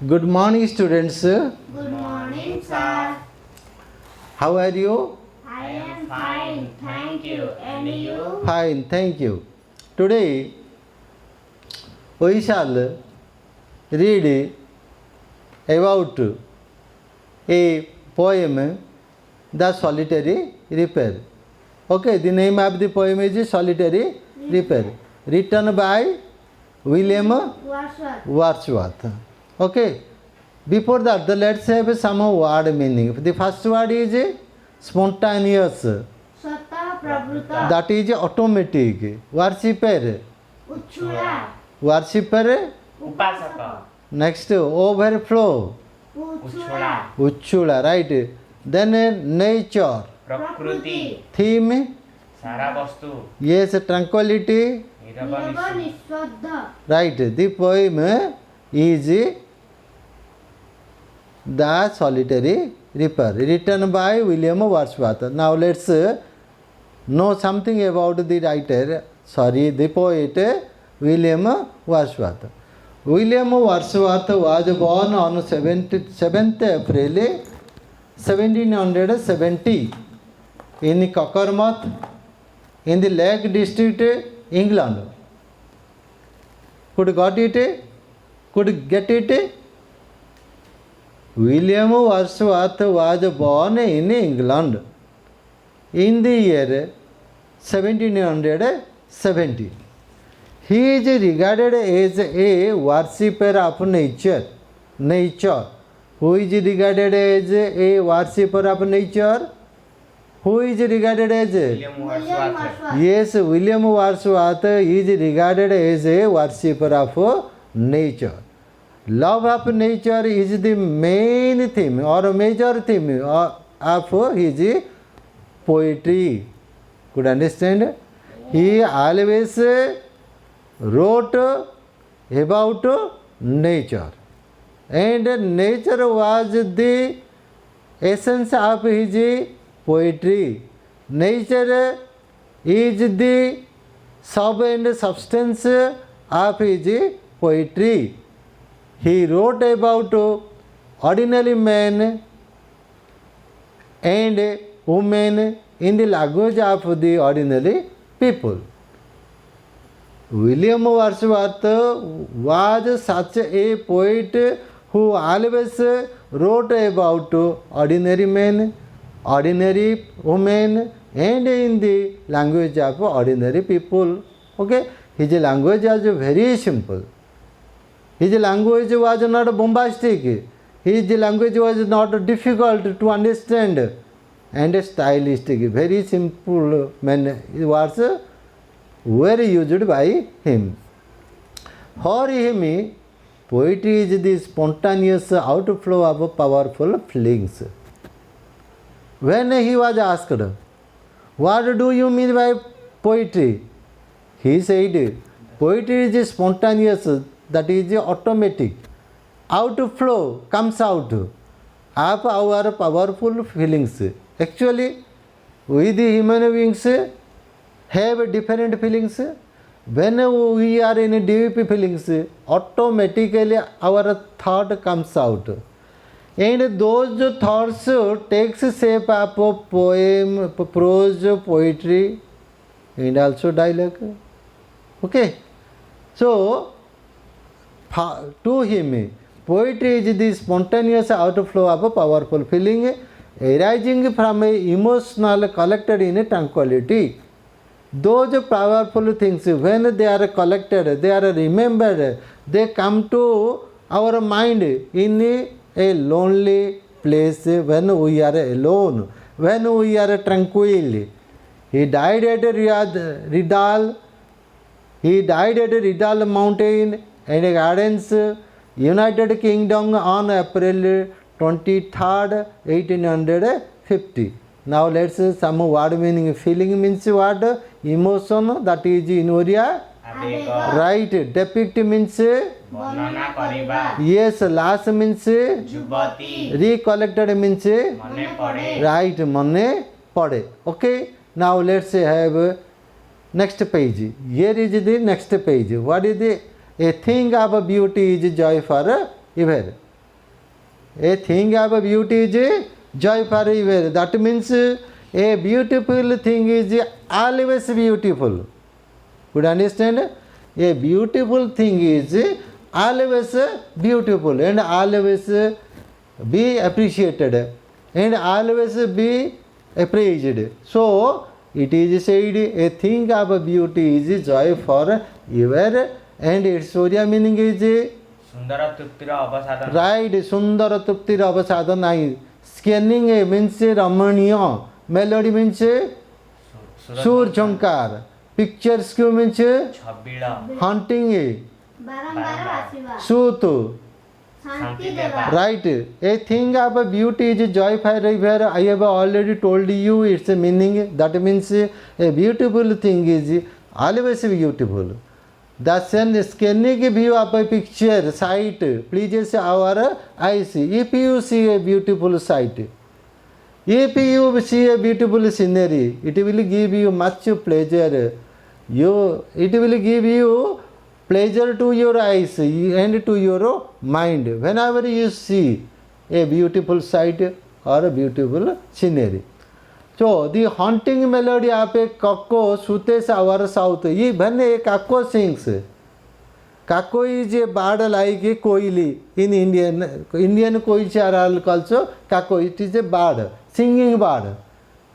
Good morning, students. Good morning, sir. How are you? I am fine, thank you. And you? Fine, thank you. Today we shall read about a poem, The Solitary Reaper. Okay, the name of the poem is Solitary Reaper, written by William Wordsworth. Okay, before that, let's have some word meaning. The first word is spontaneous, Swatah Prabhuta. that is automatic. Worshipper, Uchula. worshipper. Upasaka. Next, overflow, Uchula. uchula, right? Then nature, Prakruti. theme, Sara Vastu. yes, tranquility, Nirvaniswaddha. right? The poem is The Solitary Reaper, written by William Wordsworth. Now let's know something about the writer, the poet William Wordsworth. William Wordsworth was born on 7th April 1770 in Cockermouth in the Lake District, England. Could got it? Could get it? William Wordsworth was born in England in the year 1770. He is regarded as a worshipper of nature. Who is regarded as a worshipper of nature? Who is regarded as? William Wordsworth. Yes, William Wordsworth is regarded as a worshipper of nature. Love of nature is the main theme or major theme of his poetry. Could understand? He always wrote about nature, and nature was the essence of his poetry. Nature is the sub and substance of his poetry. He wrote about ordinary men and women in the language of the ordinary people. William Wordsworth was such a poet who always wrote about ordinary men, ordinary women, and in the language of ordinary people. Okay, his language was very simple. His language was not bombastic. His language was not difficult to understand and stylistic. Very simple words were used by him. For him, poetry is the spontaneous outflow of powerful feelings. When he was asked, "What do you mean by poetry?" he said, "Poetry is spontaneous, that is automatic. Outflow comes out of our powerful feelings." Actually, we the human beings have different feelings. When we are in deep feelings, automatically our thought comes out. And those thoughts takes shape of poem, prose, poetry, and also dialogue. Okay. So, to him, poetry is the spontaneous outflow of a powerful feeling arising from a emotional collected in tranquility. Those powerful things, when they are collected, they are remembered, they come to our mind in a lonely place when we are alone, when we are tranquil. He died at Ridal. He died at Ridal Mountain and Gardens, United Kingdom on April 23rd, 1850. Now let's some word meaning. Feeling means what? Emotion, that is inuria. Abega. Right. Depict means Varnana kariba. yes. Last means Jubati. recollected means Mane pade. right. Mane pade. Okay. Now let's have next page. Here is the next page. What is the a thing of beauty is joy for ever. A thing of beauty is joy forever. That means a beautiful thing is always beautiful. Could understand? A beautiful thing is always beautiful and always be appreciated and always be appraised. So it is said a thing of beauty is joy for ever, and its Oriya meaning is Sundar ତୃପ୍ତିର ଅବସାଦନ right. Sundara Truptir Avasadana. Scanning means Ramaniya. Melody means Sur Chankar. Pictures means Chhabila hunting. ବାରମ୍ବାର ଆସିବା Sutu. ଶାନ୍ତି ଦେବା Right. A thing of beauty is joy forever. I have already told you its meaning. That means a beautiful thing is always beautiful. The scanning view of a picture sight pleases our eyes. If you see a beautiful sight, if you see a beautiful scenery, it will give you much pleasure. It will give you pleasure to your eyes and to your mind whenever you see a beautiful sight or a beautiful scenery. So the haunting melody of a cuckoo soothes our south. When a cuckoo sings, cuckoo is a bird like a koili in Indian cultural culture. Cuckoo, it is a bird, singing bird.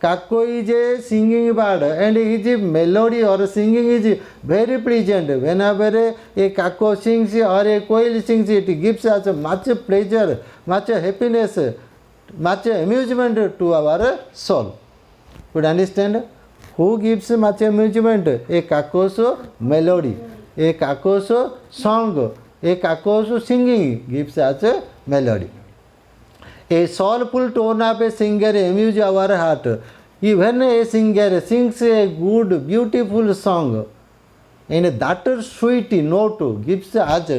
Cuckoo is a singing bird, and his melody or singing is very pleasant. Whenever a cuckoo sings or a koil sings, it gives us much pleasure, much happiness, much amusement to our soul. Could understand? Who gives much amusement? A cuckoo's melody, a cuckoo's song, a cuckoo's singing gives us a melody. A soulful tone of a singer amuses our heart. Even a singer sings a good, beautiful song, and that sweet note gives us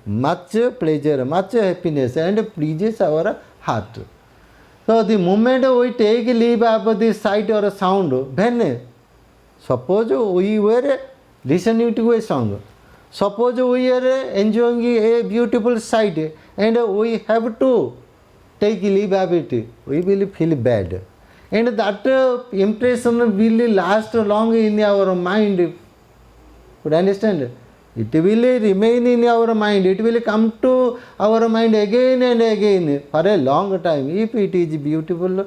much pleasure, much happiness, and pleases our heart. So the moment we take leave of the sight or sound, when suppose we were listening to a song, suppose we are enjoying a beautiful sight and we have to take leave of it, we will feel bad. And that impression will last long in our mind. Could understand? It will remain in our mind. It will come to our mind again and again for a long time if it is beautiful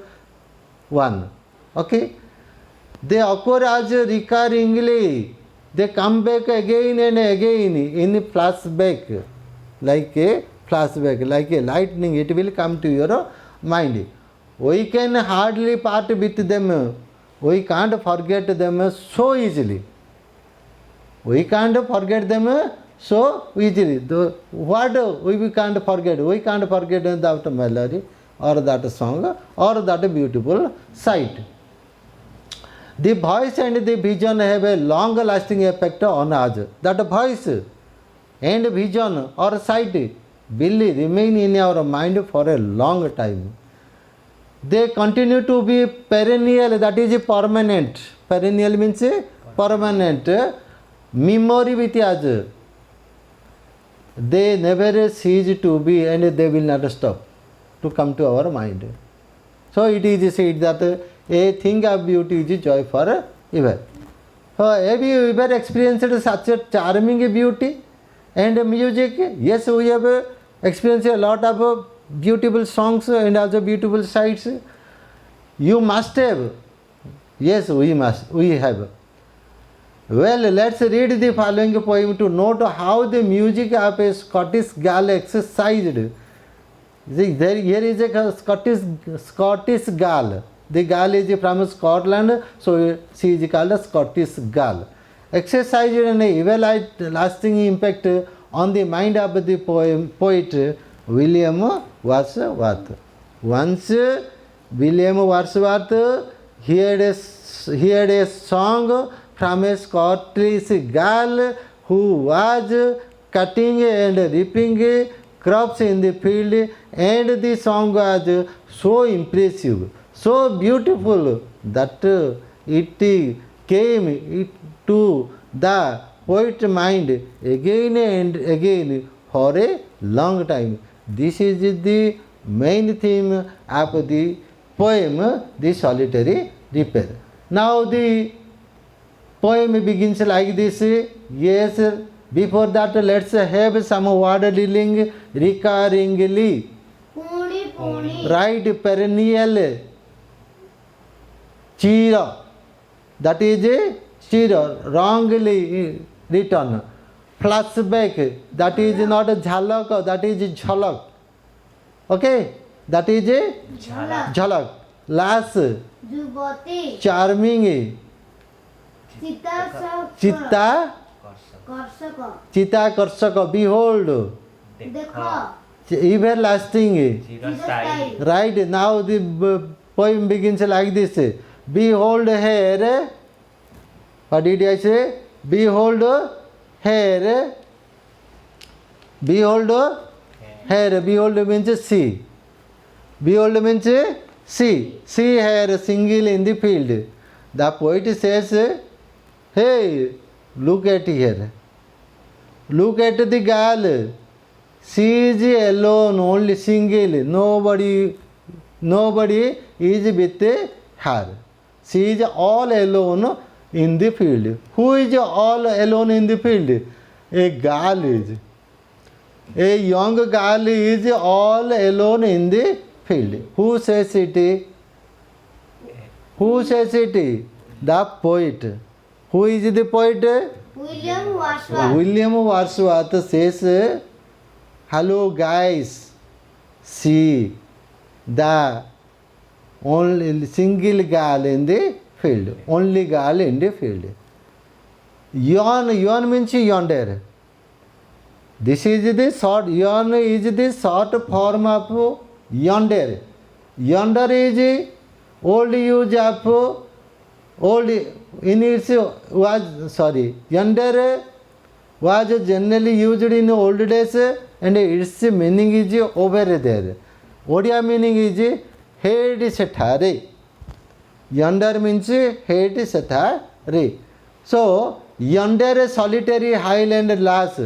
one. Okay? They occur as recurringly. They come back again and again in flashback, like a flashback, like a lightning. It will come to your mind. We can hardly part with them. We can't forget them so easily. We can't forget them so easily. What we can't forget? We can't forget that melody or that song or that beautiful sight. The voice and the vision have a long lasting effect on us. That voice and vision or sight will remain in our mind for a long time. They continue to be perennial, that is permanent. Perennial means permanent. Memory with us. They never cease to be and they will not stop to come to our mind. So it is said that a thing of beauty is joy for ever. Have you ever experienced such a charming beauty and music? Yes, we have experienced a lot of beautiful songs and also beautiful sights. You must have. Yes, we have. Well, let's read the following poem to note how the music of a Scottish girl exercised. Here is a Scottish girl. The girl is from Scotland, so she is called a Scottish girl. Exercised an everlasting impact on the mind of the poet William Wordsworth. Once William Wordsworth heard a song from a Scottish girl who was cutting and reaping crops in the field, and the song was so impressive, so beautiful that it came to the poet's mind again and again for a long time. This is the main theme of the poem, The Solitary Repair. Now the poem begins like this. Yes, before that let's have some word dealing recurringly. Puni puni. Right, perennial. Chira. That is chira, wrongly written. Flashback. That is not jhalak, that is jhalak. Okay? That is Jhalak. jhalak. Last, Jubati. charming. Sita sa. Chitta, Karsaka. chitta karsaka. Behold. Dekha. Everlasting. चिरस्थायी Right, now the poem begins like this. Behold here. What did I say? Behold here. Behold here. Behold means see. Behold means see. See here, single in the field. The poet says, hey, look at here. Look at the girl. She is alone, only single. Nobody is with her. She is all alone in the field. Who is all alone in the field? A girl is. A young girl is all alone in the field. Who says it? Who says it? The poet. Who is the poet? William Wordsworth. William Wordsworth says, hello guys, see the only single girl in the field, only girl in the field. Yon means yonder. This is the short, yon is the short form of yonder. Yonder is old use of old in its yonder was generally used in old days and its meaning is over there. Odia meaning is head setare. Yonder means head setare. So yonder solitary highland lass.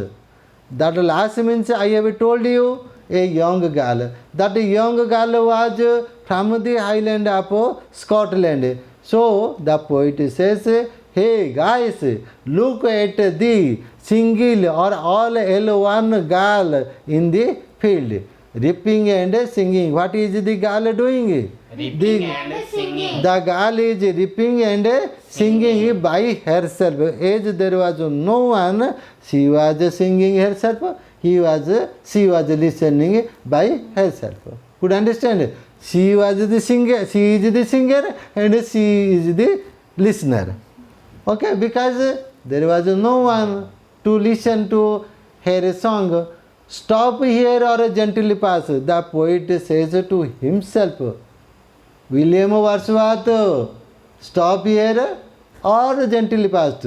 That lass means I have told you a young girl. That young girl was from the highland of Scotland. So the poet says, hey guys, look at the single or all alone girl in the field, reaping and singing. What is the girl doing? reaping and singing The girl is reaping and singing by herself. As there was no one, she was singing herself. She was listening by herself. Could understand? She was the singer. She is the singer and she is the listener. Okay, because there was no one to listen to her song. Stop here or gently pass. The poet says to himself, William Wordsworth, stop here or gently pass.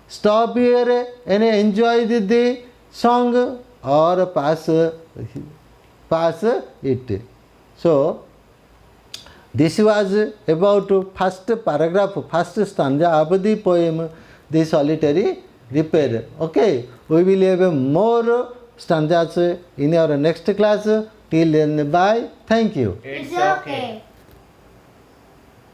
Stop here and enjoy the song or pass it. So, this was about first paragraph, first stanza of the poem, The Solitary Repair. Okay, we will have more stanzas in our next class. Till then, bye. Thank you. it's It's okay.